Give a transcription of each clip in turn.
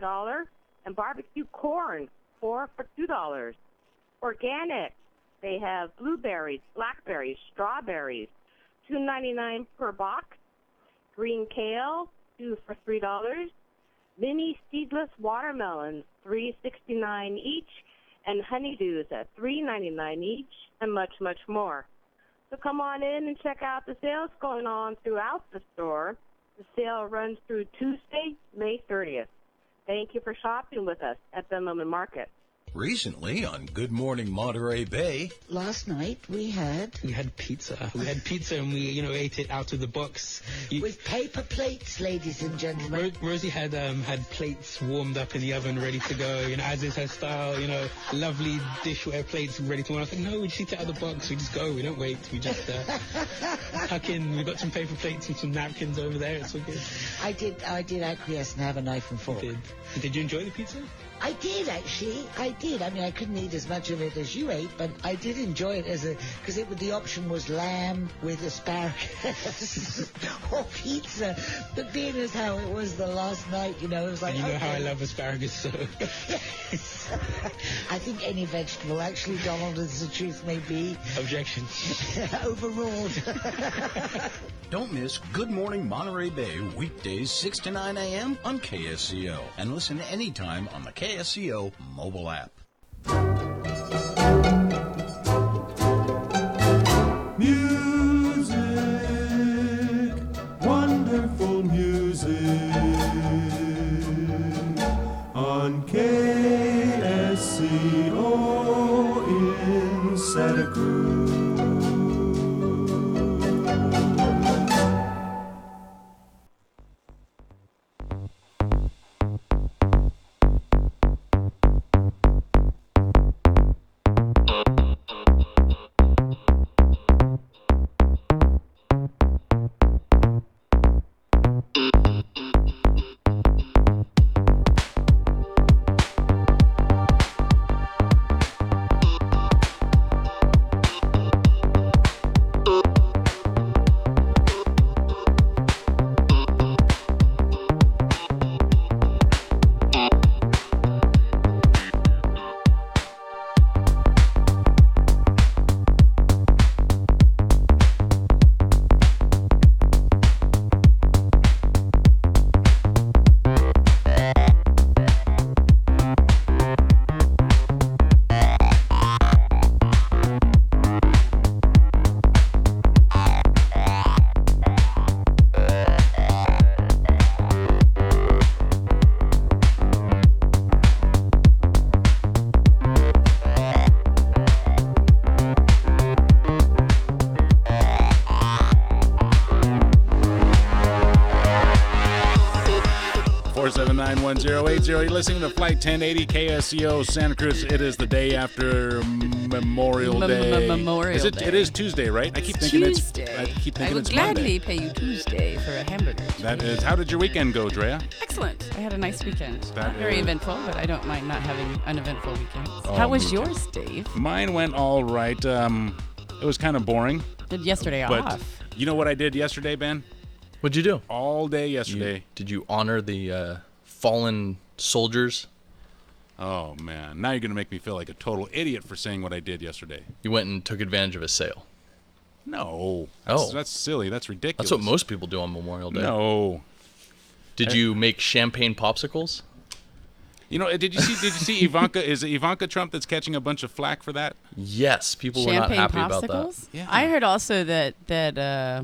$1, and barbecue corn, 4 for $2. Organic, they have blueberries, blackberries, strawberries, $2.99 per box. Green kale, 2 for $3. Mini seedless watermelons, $3.69 each, and honeydews at $3.99 each, and much, much more. So come on in and check out the sales going on throughout the store. The sale runs through Tuesday, May 30th. Thank you for shopping with us at the Moment Market. Recently on Good Morning Monterey Bay. Last night we had pizza. We had pizza and we, ate it out of the box. With paper plates, ladies and gentlemen. Rosie had plates warmed up in the oven, ready to go. As is her style. Lovely dishware plates ready to. I was like, no, we just eat it out of the box. We just go. We don't wait. We just tuck in. We got some paper plates and some napkins over there. It's all good. I did acquiesce and have a knife and fork. Did you enjoy the pizza? I did, actually. I did. I mean, I couldn't eat as much of it as you ate, but I did enjoy it because the option was lamb with asparagus or pizza. But being as how it was the last night, it was like... And how I love asparagus, so... Yes. I think any vegetable, actually, Donald, as the truth may be... Objection. Overruled. Don't miss Good Morning Monterey Bay, weekdays 6 to 9 a.m. on KSCO. And listen anytime on the KSCO mobile app. Music, wonderful music on KSCO in Santa Cruz. 479-1080. You're listening to Flight 1080 KSCO Santa Cruz. It is the day after Memorial Day. Memorial Day. It is Tuesday, right? I keep thinking Tuesday. I would gladly pay you Tuesday for a hamburger. That is. How did your weekend go, Drea? Excellent. I had a nice weekend. That Very is. eventful, but I don't mind not having uneventful weekends. Oh, How was me too. yours, Dave? Mine went all right. It was kind of boring. Did yesterday But off? you know what I did yesterday, Ben? What'd you do? All day yesterday. Did you honor the fallen soldiers? Oh, man. Now you're going to make me feel like a total idiot for saying what I did yesterday. You went and took advantage of a sale. No. Oh. That's silly. That's ridiculous. That's what most people do on Memorial Day. No. Did you make champagne popsicles? You know, did you see Ivanka? Is it Ivanka Trump that's catching a bunch of flack for that? Yes, people were not Champagne happy popsicles? about that. Yeah. I heard also that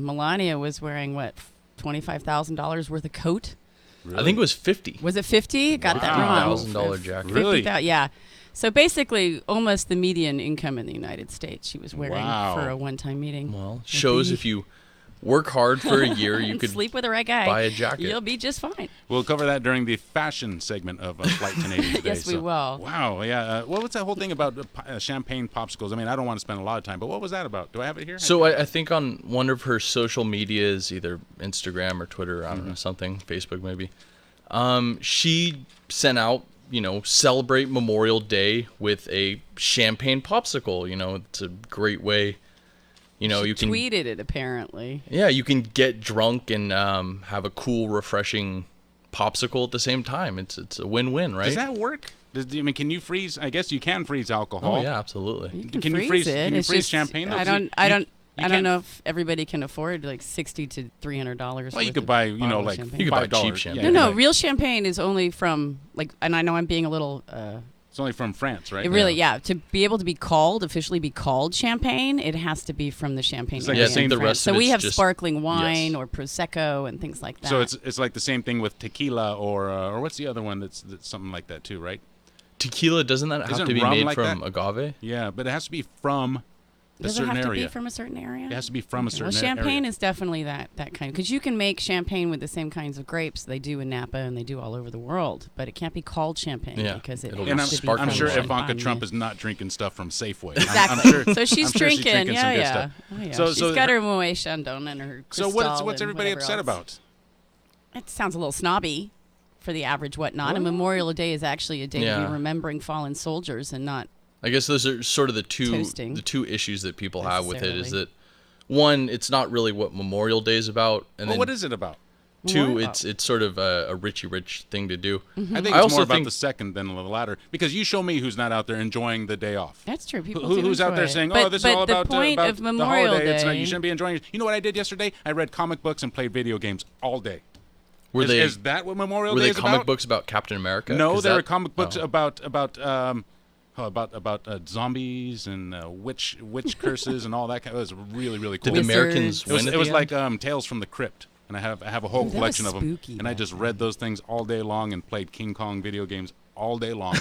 Melania was wearing, $25,000 worth of coat? Really? I think it was 50. Was it 50? Got that wrong. $50,000 jacket. Really? Yeah. So basically, almost the median income in the United States she was wearing Wow. for a one-time meeting. Well, shows if you work hard for a year, you and could sleep with the right guy. buy a jacket. You'll be just fine. We'll cover that during the fashion segment of Flight 1080 today. Yes, we will. Wow, yeah. What was that whole thing about champagne popsicles? I mean, I don't want to spend a lot of time, but what was that about? Do I have it here? So I think on one of her social medias, either Instagram or Twitter, I don't know, something, Facebook maybe, she sent out, celebrate Memorial Day with a champagne popsicle. It's a great way. You can tweeted it apparently. Yeah, you can get drunk and have a cool, refreshing popsicle at the same time. It's a win-win, right? Does that work? Can you freeze? I guess you can freeze alcohol. Oh yeah, absolutely. You can you freeze? it. Can you It's freeze just- champagne? I though? 'Cause don't you can't- know if everybody can afford like $60 to $300. Well, you worth could of buy, bottle of like champagne. You could buy $5. cheap champagne. Yeah, No, yeah. real champagne is only from like, and I know I'm being a little. It's only from France, right? It really, to be able to be officially be called champagne, it has to be from the champagne. It's like area the same- in the France. rest So of we it's have just- sparkling wine yes. or prosecco and things like that. So it's like the same thing with tequila or what's the other one that's something like that too, right? Tequila, doesn't that have Isn't to be rum made like from that? agave? Yeah, but it has to be from a Does it certain have area. to be from a certain area? It has to be from a Okay. certain Well, area. champagne is definitely that kind, because you can make champagne with the same kinds of grapes they do in Napa and they do all over the world, but it can't be called champagne Yeah, because it it'll has And be to be sparkling I'm sure wine. Ivanka from Trump the- is not drinking stuff from Safeway. Exactly. I'm sure, So she's I'm sure drinking. some good yeah. stuff. Oh, yeah. So- She's so got her- her Moet Chandon and her So Cristal what's and everybody whatever upset else. about? It sounds a little snobby for the average whatnot. And Memorial Day is actually a day to Yeah. be remembering fallen soldiers and not. I guess those are sort of the Toasting. two issues that people have with it. Is Necessarily. that one, it's not really what Memorial Day is about, and Well, then what is it about? two, What? it's sort of a Richie Rich thing to do. Mm-hmm. I think I it's also more about think- the second than the latter. Because you show me who's not out there enjoying the day off. That's true. People Who's do out there enjoy it. saying, But- "Oh, this is but all about the point about of the Memorial holiday. It's not, Day. you shouldn't be enjoying it." You know what I did yesterday? I read comic books and played video games all day. Were Is that what Memorial were Day they is comic about? books about Captain America? No, 'Cause there that- were comic books oh. about zombies and witch curses and all that. It was really really cool. Did the Americans Wizards. win at It was the like end? Tales from the Crypt, and I have a whole That was collection of them. spooky And I back just then. read those things all day long and played King Kong video games all day long,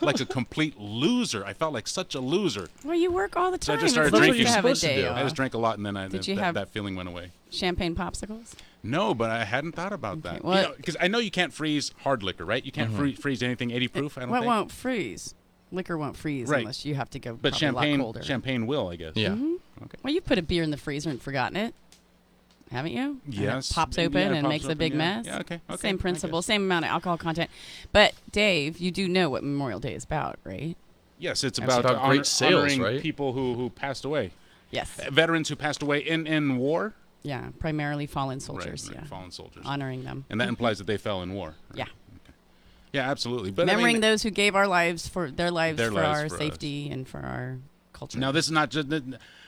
like a complete loser. I felt like such a loser. Well, you work all the So I time. just started It's nice drinking. to have a Supposed to day do. off. I just drank a lot, and then Did you have- that feeling went away. Champagne popsicles? No, but I hadn't thought about that. well- Because I know you can't freeze hard liquor, right? You can't freeze anything 80 proof. I don't What think. won't freeze? Liquor won't freeze Right. unless you have to go But probably a lot colder. champagne will, I guess. Yeah. Well, you've put a beer in the freezer and forgotten it, haven't you? And it Yes. pops Yeah, open it and pops makes a open, big yeah. mess. Yeah, okay, I Same principle, guess. same amount of alcohol content. But Dave, you do know what Memorial Day is about, right? Yes, it's It's about, about great sales, honoring right? people who passed away. Yes. Veterans who passed away in war. Yeah, primarily fallen soldiers. Right, Yeah, fallen soldiers. honoring them. And that implies that they fell in war. Right? Yeah. Yeah, absolutely. But Remembering I mean, those who gave their lives for Their lives our for us. safety and for our culture. now this is not just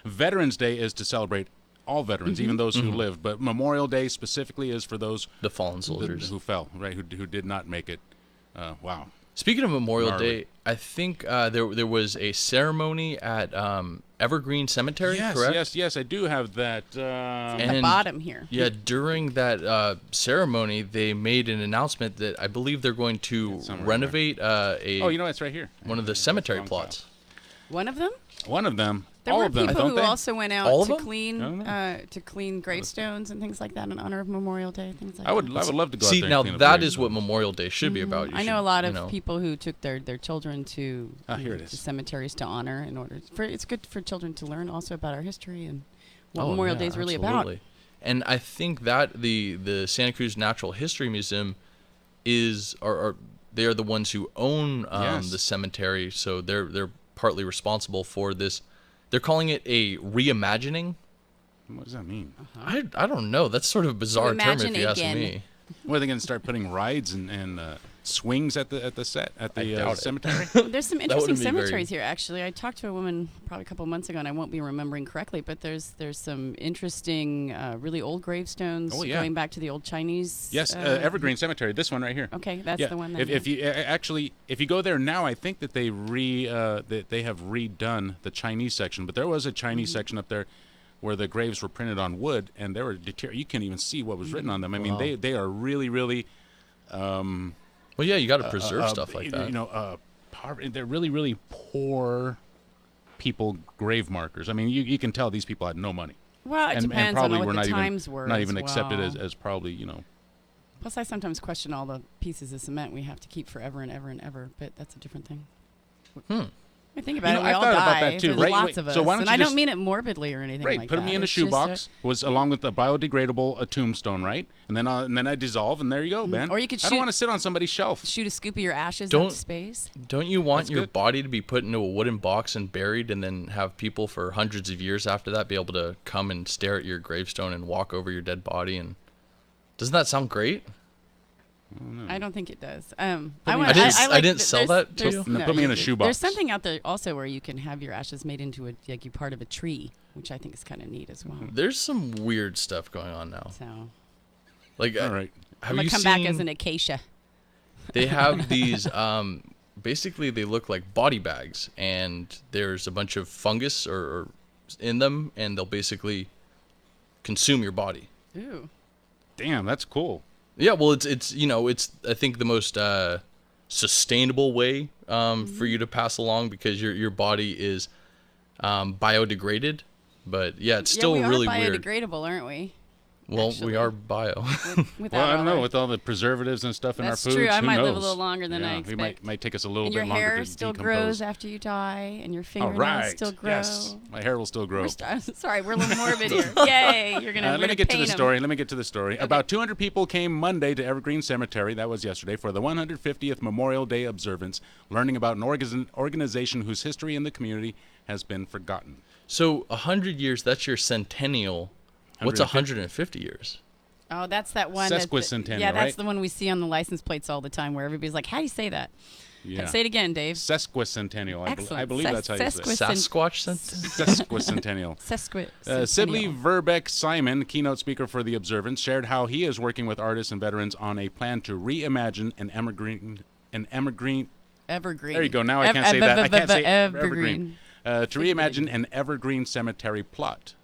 Veterans Day is to celebrate all veterans, even those who lived. But Memorial Day specifically is for those The fallen soldiers. who fell, right? Who did not make it. Wow. Speaking of Memorial Gnarly. Day, I think there was a ceremony at Evergreen Cemetery, Yes, correct? yes, I do have that. at the and- bottom here. Yeah, during that ceremony, they made an announcement that I believe they're going to somewhere renovate oh, you know it's right here. one of the cemetery plots. One of them. One of them. There all were of them, people don't who they? also went out All of to them? clean I don't know. to clean gravestones and things like that in honor of Memorial Day. Things like I would that. love to go out See, there. now and clean up that the is what graves. Memorial Day should be about. You I know should, a lot you of know. people who took their children to Here it to is. cemeteries to honor in order for it's good for children to learn also about our history and what Oh, Memorial yeah, Day is really absolutely. And I think that the Santa Cruz Natural History Museum are they are the ones who own Yes. the cemetery, so they're partly responsible for this. They're calling it a reimagining. What does that mean? I don't know. That's sort of a bizarre term if Imagine you ask again. me. What, are they going to start putting rides and swings at the doubt it. cemetery? about. There's some interesting wouldn't be very- cemeteries here. Actually, I talked to a woman probably a couple months ago, and I won't be remembering correctly, but there's some interesting, really old gravestones Oh, yeah. going back to the old Chinese. Yes, Evergreen Cemetery. This one right here. Okay, that's yeah. the one. If you actually, if you go there now, I think that they they have redone the Chinese section. But there was a Chinese section up there where the graves were printed on wood, and they were you can't even see what was written on them. I mean, they are really Well, yeah, you got to preserve stuff like that. You know, they're really poor people grave markers. I mean, you can tell these people had no money. well, it and depends probably on were what the not times even were. not as even accepted well. as probably, you know. Plus, I sometimes question all the pieces of cement we have to keep forever and ever and ever, but that's a different thing. I think about You know, it. We I all thought die. about that too, There's right? lots Wait, of us, so why don't and you I just- don't mean it morbidly or anything Right, like put that. them in a It's just shoebox was along with a biodegradable tombstone, right? And then I dissolve, and there you go, man. Or you could I don't shoot- want to sit on somebody's shelf. shoot a scoop of your ashes Don't- out to space. Don't you want That's your good. body to be put into a wooden box and buried, and then have people for hundreds of years after that be able to come and stare at your gravestone and walk over your dead body? And doesn't that sound great? I don't think it does. I didn't sell that to you? No, put me in a shoebox. There's something out there also where you can have your ashes made into you part of a tree, which I think is kind of neat as well. There's some weird stuff going on now. So, like, all right, I'm gonna come back as an acacia. They have these. Basically, they look like body bags, and there's a bunch of fungus or in them, and they'll basically consume your body. Ooh. Damn, that's cool. Yeah, well, it's I think the most sustainable way for you to pass along, because your body is biodegraded. But yeah, it's still really weird. Biodegradable, aren't we? Well, Actually. we are bio. Well, I don't know, with all the preservatives and stuff in our foods. That's true. I might live a knows? little longer than I expect. We might take us a little and bit longer to your hair still decompose. grows after you die, and your All fingernails right. still grow. Yes, my hair will still grow. Sorry, we're a little morbid here. Yay, you're gonna. Let me get to the paint 'em. story. Let me get to the story. Okay. About 200 people came Monday to Evergreen Cemetery, that was yesterday, for the 150th Memorial Day observance, learning about an organization whose history in the community has been forgotten. So 100 years, that's your centennial. What's 150 years? Oh, that's that one. Sesquicentennial, yeah, that's right? the one we see on the license plates all the time, where everybody's like, "How do you say that?" Yeah. Say it again, Dave. Sesquicentennial. Excellent. I believe that's how you say it. Sasquatch Sesquicentennial. Sibley Verbeck Simon, keynote speaker for the observance, shared how he is working with artists and veterans on a plan to reimagine an evergreen. There you go. Now I can't say that. I can't say evergreen. To reimagine an evergreen cemetery plot.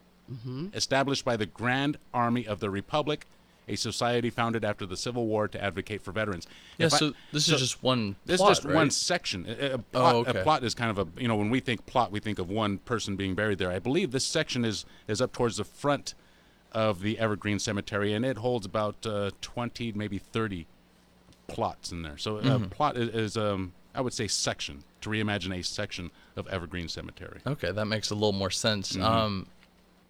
Established by the Grand Army of the Republic, a society founded after the Civil War to advocate for veterans. Yeah, so this is just one This plot, is just right? one section. A plot is kind of when we think plot, we think of one person being buried there. I believe this section is up towards the front of the Evergreen Cemetery, and it holds about 20, maybe 30 plots in there. So plot is I would say section, to reimagine a section of Evergreen Cemetery. Okay, that makes a little more sense.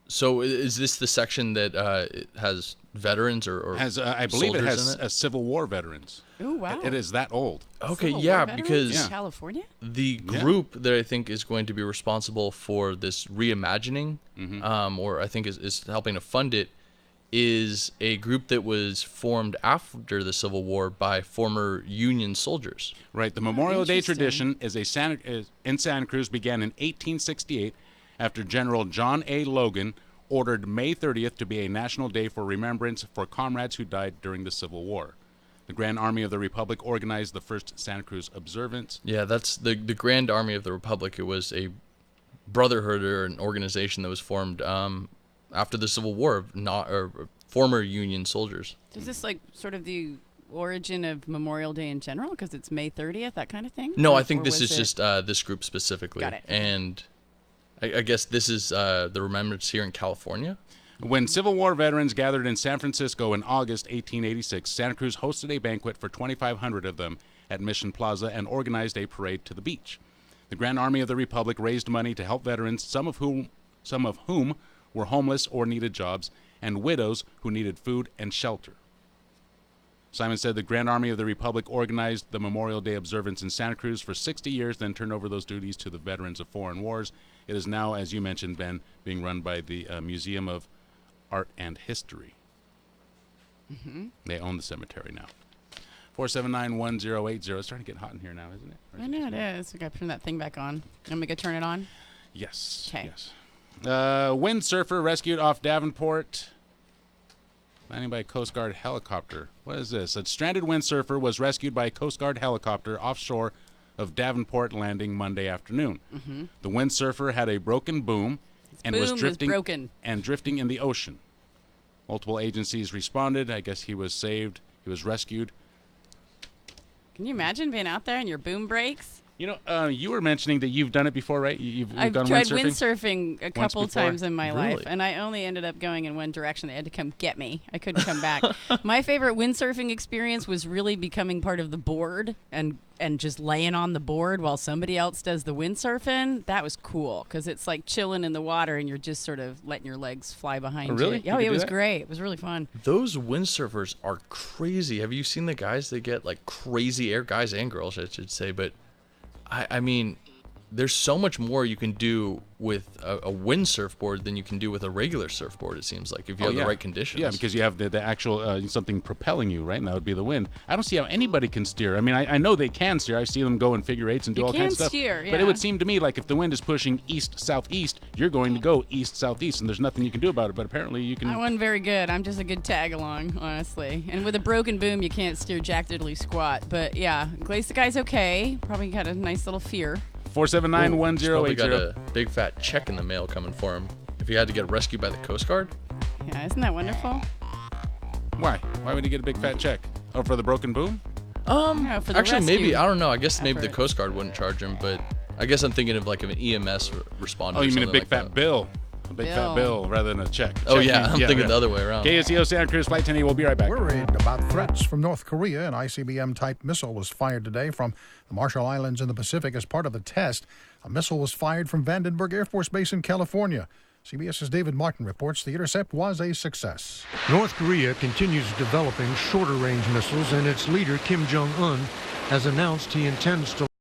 So is this the section that it has veterans or has I believe it soldiers has in it? Civil War veterans. Ooh, wow. It is that old. Okay, Civil yeah, War veterans because in California. the group that I think is going to be responsible for this reimagining, or I think is helping to fund it, is a group that was formed after the Civil War by former Union soldiers. Right. The Memorial Day interesting. tradition in Santa Cruz began in 1868 after General John A. Logan ordered May 30th to be a national day for remembrance for comrades who died during the Civil War. The Grand Army of the Republic organized the first Santa Cruz observance. Yeah, that's the Grand Army of the Republic. It was a brotherhood or an organization that was formed after the Civil War, former Union soldiers. Is this like sort of the origin of Memorial Day in general, because it's May 30th, that kind of thing? No, Or- I think or this was is it- just this group specifically. Got it. And I guess this is the remembrance here in California. When Civil War veterans gathered in San Francisco in August 1886, Santa Cruz hosted a banquet for 2,500 of them at Mission Plaza and organized a parade to the beach. The Grand Army of the Republic raised money to help veterans, some of whom were homeless or needed jobs, and widows who needed food and shelter. Simon said the Grand Army of the Republic organized the Memorial Day observance in Santa Cruz for 60 years, then turned over those duties to the veterans of foreign wars. It is now, as you mentioned, Ben, being run by the Museum of Art and History. They own the cemetery now. 479-1080. It's starting to get hot in here now, isn't it? Or is I it know just it me? is. We got to turn that thing back on. I'm going to turn it on. Yes. 'Kay. Yes. Windsurfer rescued off Davenport. Landing by a Coast Guard helicopter. What is this? A stranded windsurfer was rescued by a Coast Guard helicopter offshore of Davenport Landing Monday afternoon. The windsurfer had a broken boom and was boom was drifting broken. in the ocean. Multiple agencies responded. I guess he was saved. He was rescued. Can you imagine being out there and your boom breaks? You know, you were mentioning that you've done it before, right? You've I've gone tried windsurfing? windsurfing a couple before? times in my life, Really? and I only ended up going in one direction. They had to come get me. I couldn't come back. My favorite windsurfing experience was really becoming part of the board and just laying on the board while somebody else does the windsurfing. That was cool because it's like chilling in the water and you're just sort of letting your legs fly behind Oh, really? you. You Oh, could it do was that? great. It was really fun. Those windsurfers are crazy. Have you seen the guys that get like crazy air? Guys and girls, I should say. But I mean, there's so much more you can do with a wind surfboard than you can do with a regular surfboard, it seems like, if you have the right conditions. Yeah, because you have the actual something propelling you, right? And that would be the wind. I don't see how anybody can steer. I mean, I know they can steer. I see them go in figure eights and do all kinds of stuff. Steer, But it yeah. would seem to me like if the wind is pushing east-southeast, you're going to go east-southeast, and there's nothing you can do about it. But apparently you can... I wasn't very good. I'm just a good tag-along, honestly. And with a broken boom, you can't steer jack diddly squat. But yeah, Glaze the guy's okay. Probably got a nice little fear. 479-1080. Got a big fat check in the mail coming for him. If he had to get rescued by the Coast Guard. Yeah, isn't that wonderful? Why? Why would he get a big fat check? Oh, for the broken boom? Yeah, for the Actually, maybe, rescue I don't know. I guess maybe the effort. Coast Guard wouldn't charge him, but I guess I'm thinking of like an EMS responder. Oh, you or mean a something big like fat that. bill? A big fat bill rather than a check. Oh, Check yeah, means- I'm thinking the other way around. KSCO Santa Cruz Flight 1080. We'll be right back. Worried about threats from North Korea. An ICBM-type missile was fired today from the Marshall Islands in the Pacific as part of the test. A missile was fired from Vandenberg Air Force Base in California. CBS's David Martin reports the intercept was a success. North Korea continues developing shorter-range missiles, and its leader, Kim Jong-un, has announced he intends to